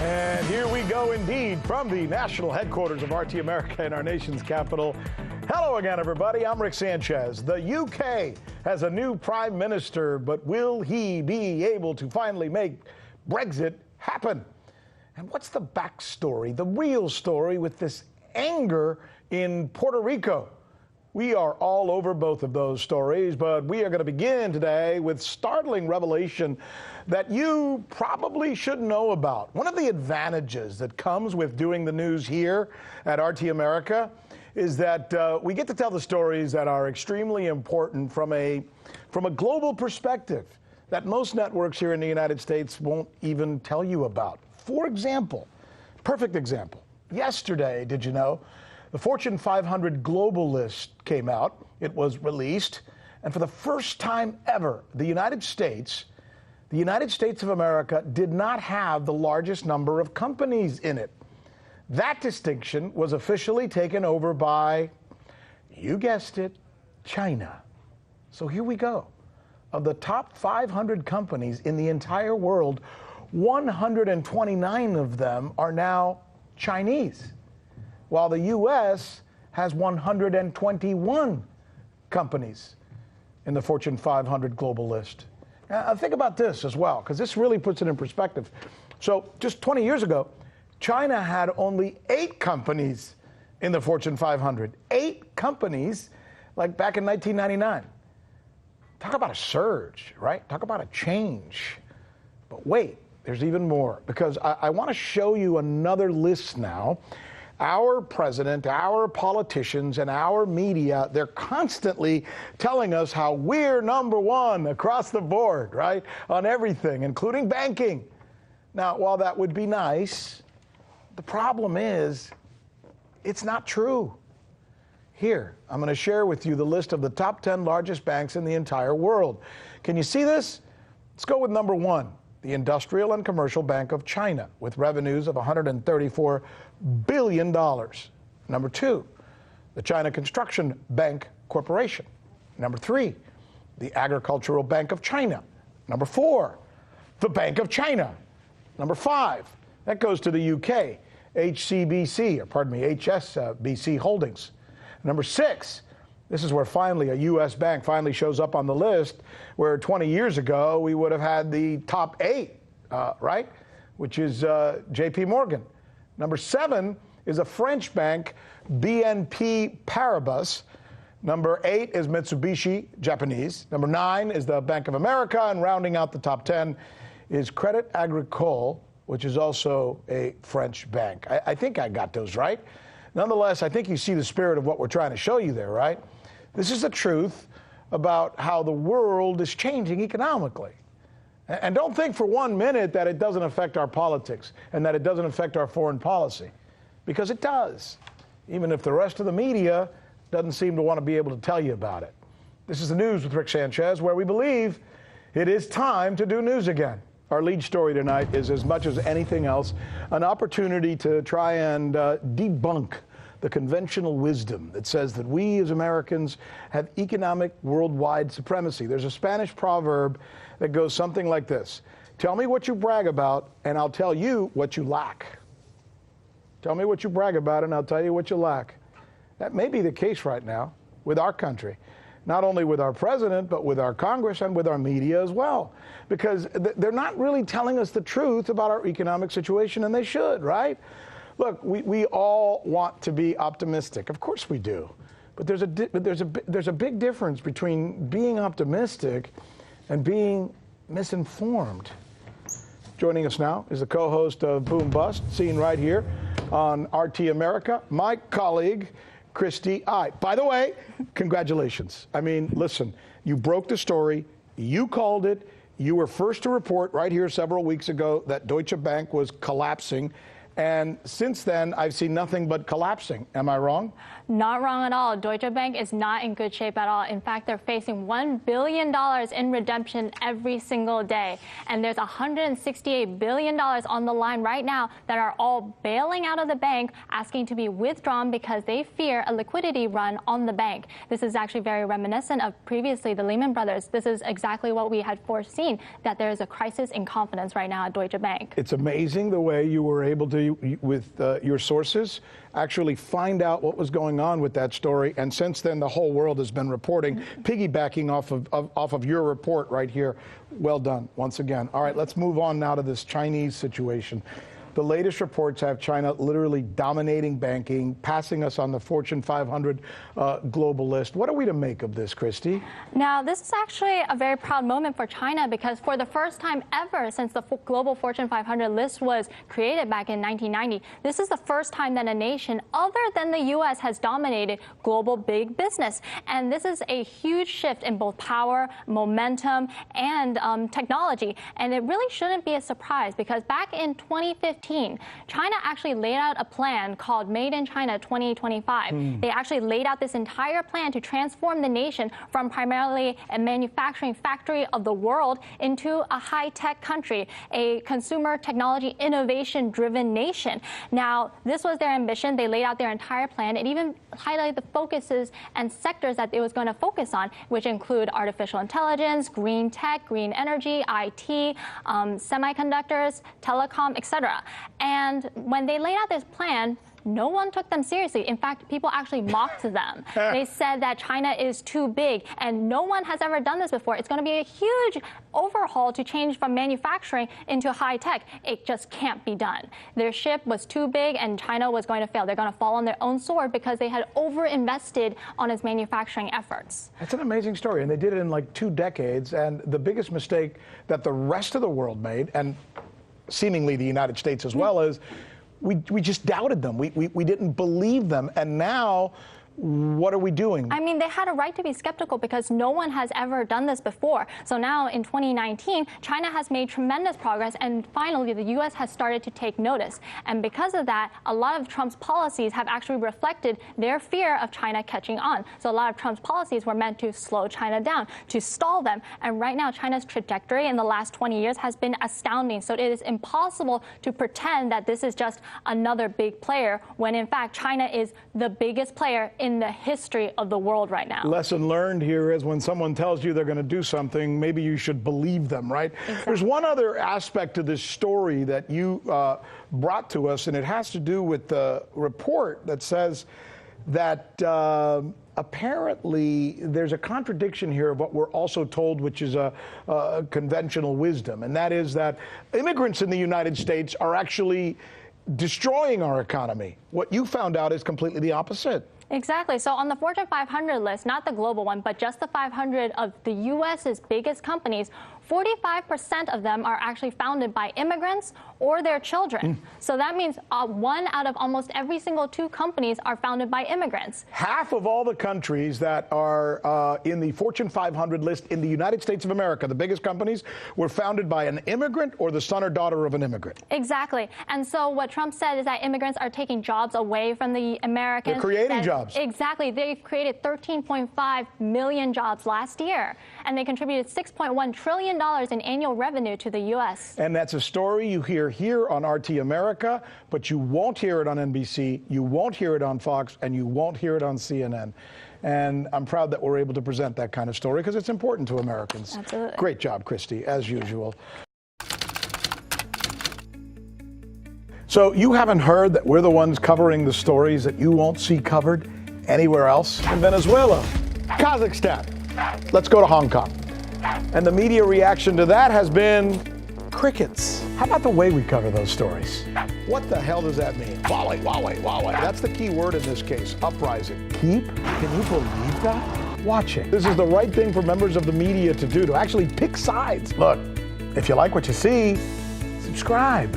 And here we go indeed from the national headquarters of RT America in our nation's capital. Hello again, everybody. I'm Rick Sanchez. The UK has a new prime minister, but will he be able to finally make Brexit happen? And what's the backstory, the real story with this anger in Puerto Rico? We are all over both of those stories, but we are going to begin today with startling revelation that you probably should know about. One of the advantages that comes with doing the news here at RT America is that we get to tell the stories that are extremely important from a global perspective that most networks here in the United States won't even tell you about. For example, perfect example, yesterday, did you know, the Fortune 500 global list came out. It was released. And for the first time ever, the United States of America did not have the largest number of companies in it. That distinction was officially taken over by, you guessed it, China. So here we go. Of the top 500 companies in the entire world, 129 of them are now Chinese, while the U.S. has 121 companies in the Fortune 500 global list. Now, think about this as well, because this really puts it in perspective. So just 20 years ago, China had only 8 companies in the Fortune 500. 8 companies, like back in 1999. Talk about a surge, right? Talk about a change. But wait, there's even more, because I want to show you another list now. Our president, our politicians, and our media, they're constantly telling us how we're number one across the board, right? On everything, including banking. Now, while that would be nice, the problem is it's not true. Here, I'm going to share with you the list of the top 10 largest banks in the entire world. Can you see this? Let's go with number 1. The Industrial and Commercial Bank of China, with revenues of $134 billion. Number 2, the China Construction Bank Corporation. Number 3, the Agricultural Bank of China. Number 4, the Bank of China. Number 5, that goes to the UK, HSBC Holdings. Number 6, this is where finally a U.S. bank finally shows up on the list, where 20 years ago we would have had the top 8, right? Which is JP Morgan. Number 7 is a French bank, BNP Paribas. Number 8 is Mitsubishi, Japanese. Number 9 is the Bank of America, and rounding out the top 10 is Crédit Agricole, which is also a French bank. I think I got those right. Nonetheless, I think you see the spirit of what we're trying to show you there, right? This is the truth about how the world is changing economically. And don't think for 1 minute that it doesn't affect our politics and that it doesn't affect our foreign policy, because it does, even if the rest of the media doesn't seem to want to be able to tell you about it. This is the News with Rick Sanchez, where we believe it is time to do news again. Our lead story tonight is, as much as anything else, an opportunity to try and debunk the conventional wisdom that says that we as Americans have economic worldwide supremacy. There's a Spanish proverb that goes something like this: tell me what you brag about, and I'll tell you what you lack. Tell me what you brag about, and I'll tell you what you lack. That may be the case right now with our country, not only with our president, but with our Congress and with our media as well, because they're not really telling us the truth about our economic situation, and they should, right? Look, we all want to be optimistic. Of course we do. But there's a big difference between being optimistic and being misinformed. Joining us now is the co-host of Boom Bust, seen right here on RT America, my colleague, Christy Ai. By the way, congratulations. I mean, listen, you broke the story. You called it. You were first to report right here several weeks ago that Deutsche Bank was collapsing. And since then, I've seen nothing but collapsing. Am I wrong? Not wrong at all. Deutsche Bank is not in good shape at all. In fact, they're facing $1 billion in redemption every single day. And there's $168 billion on the line right now that are all bailing out of the bank, asking to be withdrawn because they fear a liquidity run on the bank. This is actually very reminiscent of previously the Lehman Brothers. This is exactly what we had foreseen, that there is a crisis in confidence right now at Deutsche Bank. It's amazing the way you were able to, with your sources, actually find out what was going on with that story. And since then, the whole world has been reporting, piggybacking off of your report right here. Well done, once again. All right, let's move on now to this Chinese situation. The latest reports have China literally dominating banking, passing us on the Fortune 500 global list. What are we to make of this, Christy? Now, this is actually a very proud moment for China because for the first time ever since the global Fortune 500 list was created back in 1990, this is the first time that a nation other than the U.S. has dominated global big business. And this is a huge shift in both power, momentum, and technology. And it really shouldn't be a surprise because back in 2015, China actually laid out a plan called Made in China 2025. They actually laid out this entire plan to transform the nation from primarily a manufacturing factory of the world into a high-tech country, a consumer technology innovation-driven nation. Now, this was their ambition. They laid out their entire plan. It even highlighted the focuses and sectors that it was going to focus on, which include artificial intelligence, green tech, green energy, IT, semiconductors, telecom, etc. And when they laid out this plan, no one took them seriously. In fact, people actually mocked them. They said that China is too big, and no one has ever done this before. It's going to be a huge overhaul to change from manufacturing into high tech. It just can't be done. Their ship was too big, and China was going to fail. They're going to fall on their own sword because they had overinvested on its manufacturing efforts. That's an amazing story, and they did it in like 2 decades. And the biggest mistake that the rest of the world made, and seemingly the United States as well, is we just doubted them. We didn't believe them. And now, what are we doing? I mean, they had a right to be skeptical because no one has ever done this before. So now in 2019, China has made tremendous progress, and finally the U.S. has started to take notice. And because of that, a lot of Trump's policies have actually reflected their fear of China catching on. So a lot of Trump's policies were meant to slow China down, to stall them. And right now, China's trajectory in the last 20 years has been astounding. So it is impossible to pretend that this is just another big player when in fact China is the biggest player in the history of the world right now. Lesson learned here is when someone tells you they're going to do something, maybe you should believe them, right? Exactly. There's one other aspect to this story that you brought to us, and it has to do with the report that says that apparently there's a contradiction here of what we're also told, which is a conventional wisdom, and that is that immigrants in the United States are actually destroying our economy. What you found out is completely the opposite. Exactly. So on the Fortune 500 list, not the global one, but just the 500 of the U.S.'s biggest companies, 45% of them are actually founded by immigrants or their children. So that means 1 out of almost every single 2 companies are founded by immigrants. Half of all the countries that are in the Fortune 500 list in the United States of America, the biggest companies, were founded by an immigrant or the son or daughter of an immigrant. Exactly. And so what Trump said is that immigrants are taking jobs away from the Americans. They're creating jobs. Exactly. They've created 13.5 million jobs last year, and they contributed $6.1 trillion in annual revenue to the U.S. And that's a story you hear here on RT America, but you won't hear it on NBC, you won't hear it on Fox, and you won't hear it on CNN. And I'm proud that we're able to present that kind of story because it's important to Americans. Absolutely. Great job, Christy, as usual. So you haven't heard that we're the ones covering the stories that you won't see covered anywhere else? In Venezuela, Kazakhstan. Let's go to Hong Kong. And the media reaction to that has been crickets. How about the way we cover those stories? What the hell does that mean? Huawei, Huawei, Huawei. That's the key word in this case, uprising. Keep? Can you believe that? Watching. This is the right thing for members of the media to do, to actually pick sides. Look, if you like what you see, subscribe.